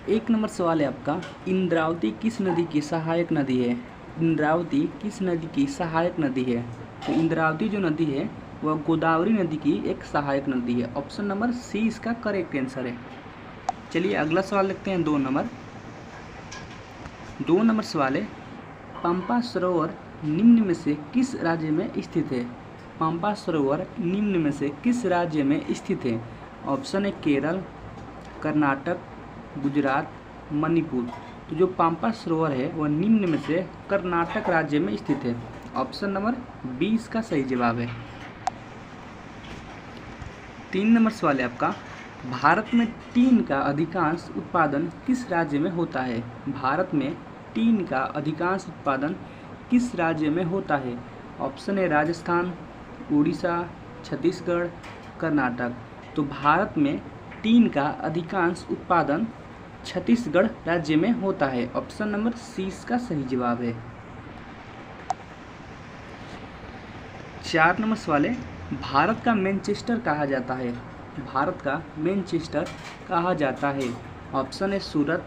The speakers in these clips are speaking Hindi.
एक नंबर सवाल है आपका, इंद्रावती किस नदी की सहायक नदी है? इंद्रावती किस नदी की सहायक नदी है? तो इंद्रावती जो नदी है वह गोदावरी नदी की एक सहायक नदी है। ऑप्शन नंबर सी इसका करेक्ट आंसर है। चलिए अगला सवाल लिखते हैं 2 नंबर सवाल है, पंपा सरोवर निम्न में से किस राज्य में स्थित है? पंपा सरोवर निम्न में से किस राज्य में स्थित है? ऑप्शन है केरल, कर्नाटक, गुजरात, मणिपुर। तो जो पंपा सरोवर है वह निम्न में से कर्नाटक राज्य में स्थित है। ऑप्शन नंबर 20 का सही जवाब है। 3 नंबर सवाल है आपका, भारत में टीन का अधिकांश उत्पादन किस राज्य में होता है? भारत में टीन का अधिकांश उत्पादन किस राज्य में होता है? ऑप्शन है राजस्थान, उड़ीसा, छत्तीसगढ़, कर्नाटक। तो भारत में टीन का अधिकांश उत्पादन छत्तीसगढ़ राज्य में होता है। ऑप्शन नंबर सी इसका सही जवाब है। 4 नंबर सवाल है, भारत का मैनचेस्टर कहा जाता है? भारत का मैनचेस्टर कहा जाता है? ऑप्शन है सूरत,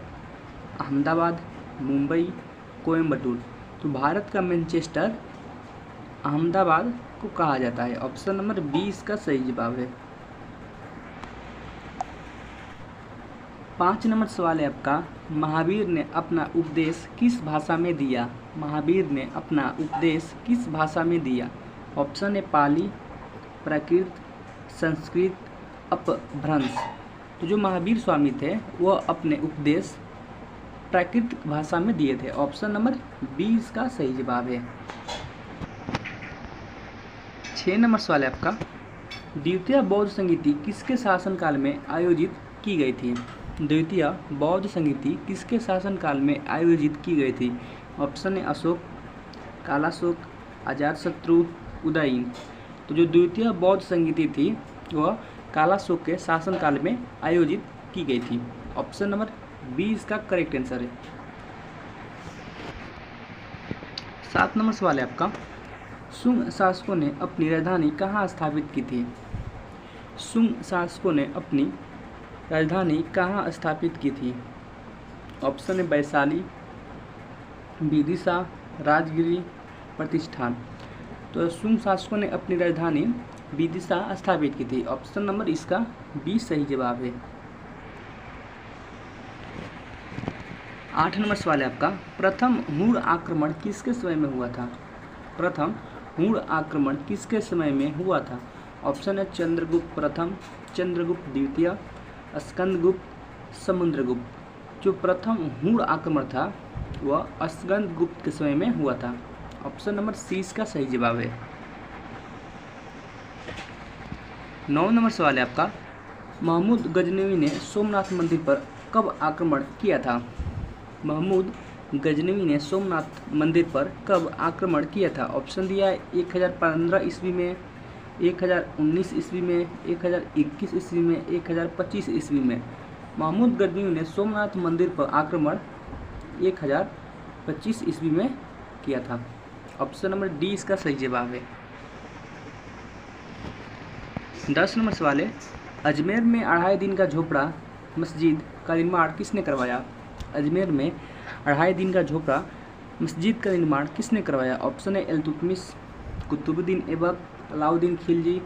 अहमदाबाद, मुंबई, कोयम्बटूर। तो भारत का मैनचेस्टर अहमदाबाद को कहा जाता है। ऑप्शन नंबर 20 का सही जवाब है। 5 नंबर सवाल है आपका, महावीर ने अपना उपदेश किस भाषा में दिया? महावीर ने अपना उपदेश किस भाषा में दिया? ऑप्शन है पाली, प्राकृत, संस्कृत, अपभ्रंश। तो जो महावीर स्वामी थे वह अपने उपदेश प्राकृत भाषा में दिए थे। ऑप्शन नंबर 20 का सही जवाब है। 6 नंबर सवाल है आपका, द्वितीय बौद्ध संगीति किसके शासनकाल में आयोजित की गई थी? द्वितीय बौद्ध संगीति किसके शासनकाल में आयोजित की गई थी? ऑप्शन है अशोक, कालाशोक, अजातशत्रु, उदयन। तो जो द्वितीय बौद्ध संगीति थी वह कालाशोक के शासनकाल में आयोजित की गई थी। ऑप्शन नंबर 20 का करेक्ट आंसर है। 7 नंबर सवाल है आपका, शुंग शासकों ने अपनी राजधानी कहाँ स्थापित की थी? शुंग शासकों ने अपनी राजधानी कहाँ स्थापित की थी? ऑप्शन है वैशाली, विदिशा, राजगिरी, प्रतिष्ठान। तो शुंग शासकों ने अपनी राजधानी विदिशा स्थापित की थी। ऑप्शन नंबर इसका 20 सही जवाब है। 8 नंबर सवाल है आपका, प्रथम हुण आक्रमण किसके समय में हुआ था? प्रथम हुण आक्रमण किसके समय में हुआ था? ऑप्शन है चंद्रगुप्त प्रथम, चंद्रगुप्त द्वितीय, स्कंदगुप्त, समुद्रगुप्त। जो प्रथम हुण आक्रमण था वह स्कंदगुप्त के समय में हुआ था। ऑप्शन नंबर सी इसका सही जवाब है। 9 नंबर सवाल है आपका, महमूद गजनवी ने सोमनाथ मंदिर पर कब आक्रमण किया था? महमूद गजनवी ने सोमनाथ मंदिर पर कब आक्रमण किया था? ऑप्शन दिया है 1015 ईस्वी में, 1019 ईस्वी में, 1021 ईस्वी में, 1025 ईस्वी में। महमूद गजनवी ने सोमनाथ मंदिर पर आक्रमण 1025 ईस्वी में किया था। ऑप्शन नंबर डी इसका सही जवाब है। 10 नंबर सवाल है, अजमेर में 2.5 दिन का झोपड़ा मस्जिद का निर्माण किसने करवाया? अजमेर में 2.5 दिन का झोपड़ा मस्जिद का निर्माण किसने करवाया? ऑप्शन है इल्तुतमिश, कुतुबुद्दीन ऐबक, अलाउद्दीन खिलजी,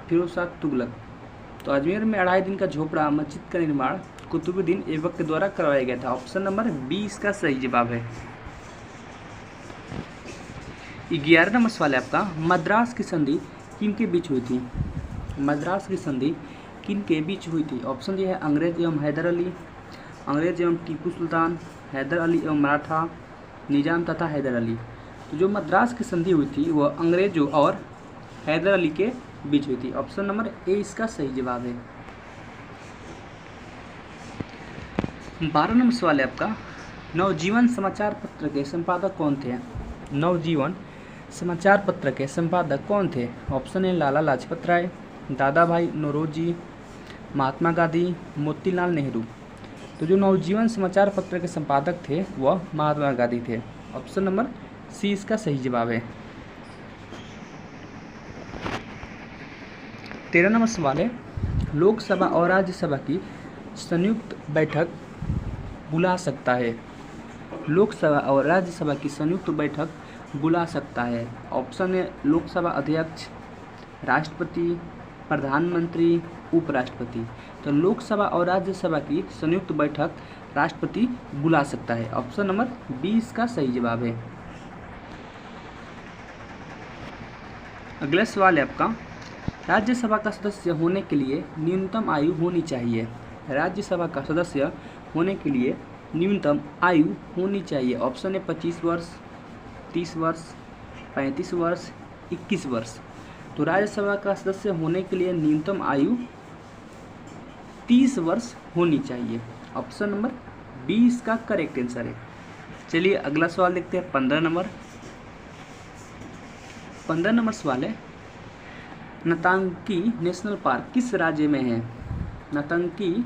फिरोज शाह तुगलक। तो अजमेर में 2.5 दिन का झोपड़ा मस्जिद का निर्माण कुतुबुद्दीन ऐबक के द्वारा करवाया गया था। ऑप्शन नंबर 20 का सही जवाब है। 11 नंबर सवाल है आपका, मद्रास की संधि किनके बीच हुई थी? मद्रास की संधि किनके बीच हुई थी? ऑप्शन ये है अंग्रेज एवं हैदर अली, अंग्रेज एवं टीपू सुल्तान, हैदर अली एवं मराठा, निजाम तथा हैदर अली। तो जो मद्रास की संधि हुई थी वह अंग्रेजों और हैदर अली के बीच हुई थी। ऑप्शन नंबर ए इसका सही जवाब है। 12 नंबर सवाल है आपका, नवजीवन समाचार पत्र के संपादक कौन थे? नवजीवन समाचार पत्र के संपादक कौन थे? ऑप्शन है लाला लाजपत राय, दादा भाई नौरोजी, महात्मा गांधी, मोतीलाल नेहरू। तो जो नवजीवन समाचार पत्र के संपादक थे वह महात्मा गांधी थे। ऑप्शन नंबर सी इसका सही जवाब है। 13 नंबर सवाल है, लोकसभा और राज्यसभा की संयुक्त बैठक बुला सकता है? लोकसभा और राज्यसभा की संयुक्त बैठक बुला सकता है। ऑप्शन है लोकसभा अध्यक्ष, राष्ट्रपति, प्रधानमंत्री, उपराष्ट्रपति। तो लोकसभा और राज्यसभा की संयुक्त बैठक राष्ट्रपति बुला सकता है। ऑप्शन नंबर 20 का सही जवाब है। अगला सवाल है आपका, राज्यसभा का सदस्य होने के लिए न्यूनतम आयु होनी चाहिए। राज्यसभा का सदस्य होने के लिए न्यूनतम आयु होनी चाहिए। ऑप्शन है 25 वर्ष, 30 वर्ष, 35 वर्ष, 21 वर्ष। तो राज्यसभा का सदस्य होने के लिए न्यूनतम आयु 30 वर्ष होनी चाहिए। ऑप्शन नंबर 20 का करेक्ट आंसर है। चलिए अगला सवाल देखते हैं 15 नंबर। 15 नंबर सवाल है, नौतंकी नेशनल पार्क किस राज्य में है? नौतंकी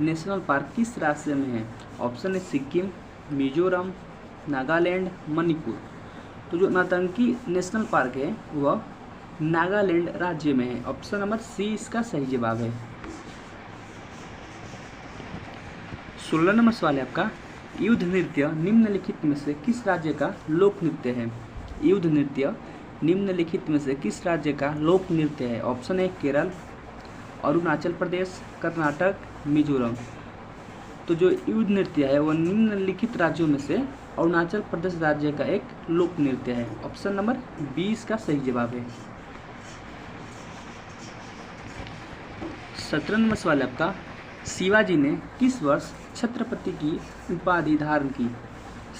नेशनल पार्क किस राज्य में है? ऑप्शन है सिक्किम, मिजोरम, नागालैंड, मणिपुर। तो जो नौतंकी नेशनल पार्क है वह नागालैंड राज्य में है। ऑप्शन नंबर सी इसका सही जवाब है। 16 नंबर सवाल है आपका, युद्ध नृत्य निम्नलिखित में से किस राज्य का लोक नृत्य है? युद्ध नृत्य निम्नलिखित में से किस राज्य का लोक नृत्य है? ऑप्शन है केरल, अरुणाचल प्रदेश, कर्नाटक, मिजोरम। तो जो युद्ध नृत्य है वह निम्नलिखित राज्यों में से अरुणाचल प्रदेश राज्य का एक लोक नृत्य है। ऑप्शन नंबर 20 का सही जवाब है। 17 नंबर सवाल है आपका, शिवाजी ने किस वर्ष छत्रपति की उपाधि धारण की?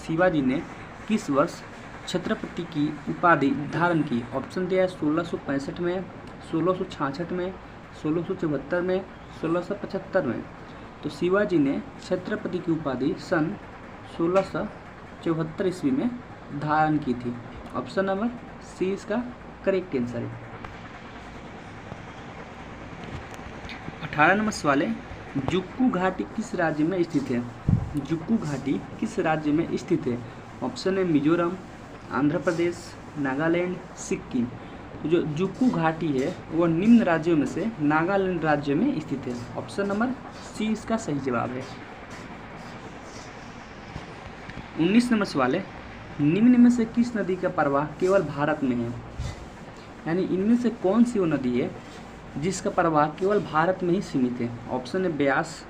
शिवाजी ने किस वर्ष छत्रपति की उपाधि धारण की? ऑप्शन दिया है 1665 में, 1666 में, 1674 में, 1675 में। तो शिवाजी ने छत्रपति की उपाधि सन 1674 ईस्वी में धारण की थी। ऑप्शन नंबर सी इसका करेक्ट आंसर है। 18 नंबर सवाल है, जुक्कू घाटी किस राज्य में स्थित है? जुक्कू घाटी किस राज्य में स्थित है? ऑप्शन है मिजोरम, आंध्र प्रदेश, नागालैंड, सिक्किम। तो जो जुक्कू घाटी है वह निम्न राज्यों में से नागालैंड राज्य में स्थित है। ऑप्शन नंबर सी इसका सही जवाब है। 19 नंबर सवाल है, निम्न में से किस नदी का प्रवाह केवल भारत में है? यानी इनमें से कौन सी वो नदी है जिसका प्रवाह केवल भारत में ही सीमित है? ऑप्शन है ब्यास,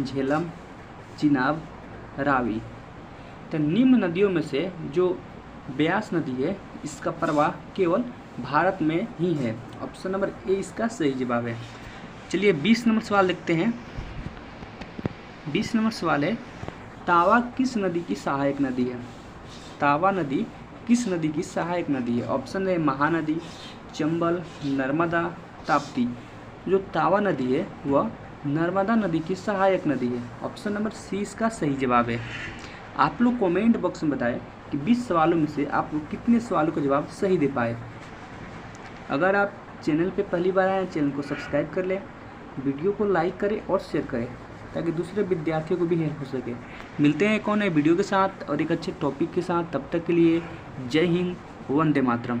झेलम, चिनाब, रावी। तो निम्न नदियों में से जो ब्यास नदी है इसका प्रवाह केवल भारत में ही है। ऑप्शन नंबर ए इसका सही जवाब है। चलिए 20 नंबर सवाल देखते हैं। 20 नंबर सवाल है, तावा किस नदी की सहायक नदी है? तावा नदी किस नदी की सहायक नदी है? ऑप्शन है महानदी, चंबल, नर्मदा, ताप्ती। जो तावा नदी है वह नर्मदा नदी की सहायक नदी है। ऑप्शन नंबर सी इसका सही जवाब है। आप लोग कमेंट बॉक्स में बताएं कि 20 सवालों में से आप लोग कितने सवालों का जवाब सही दे पाए। अगर आप चैनल पे पहली बार आए हैं चैनल को सब्सक्राइब कर लें, वीडियो को लाइक करें और शेयर करें ताकि दूसरे विद्यार्थियों को भी हेल्प हो सके। मिलते हैं एक और नए वीडियो के साथ और एक अच्छे टॉपिक के साथ। तब तक के लिए जय हिंद, वंदे मातरम।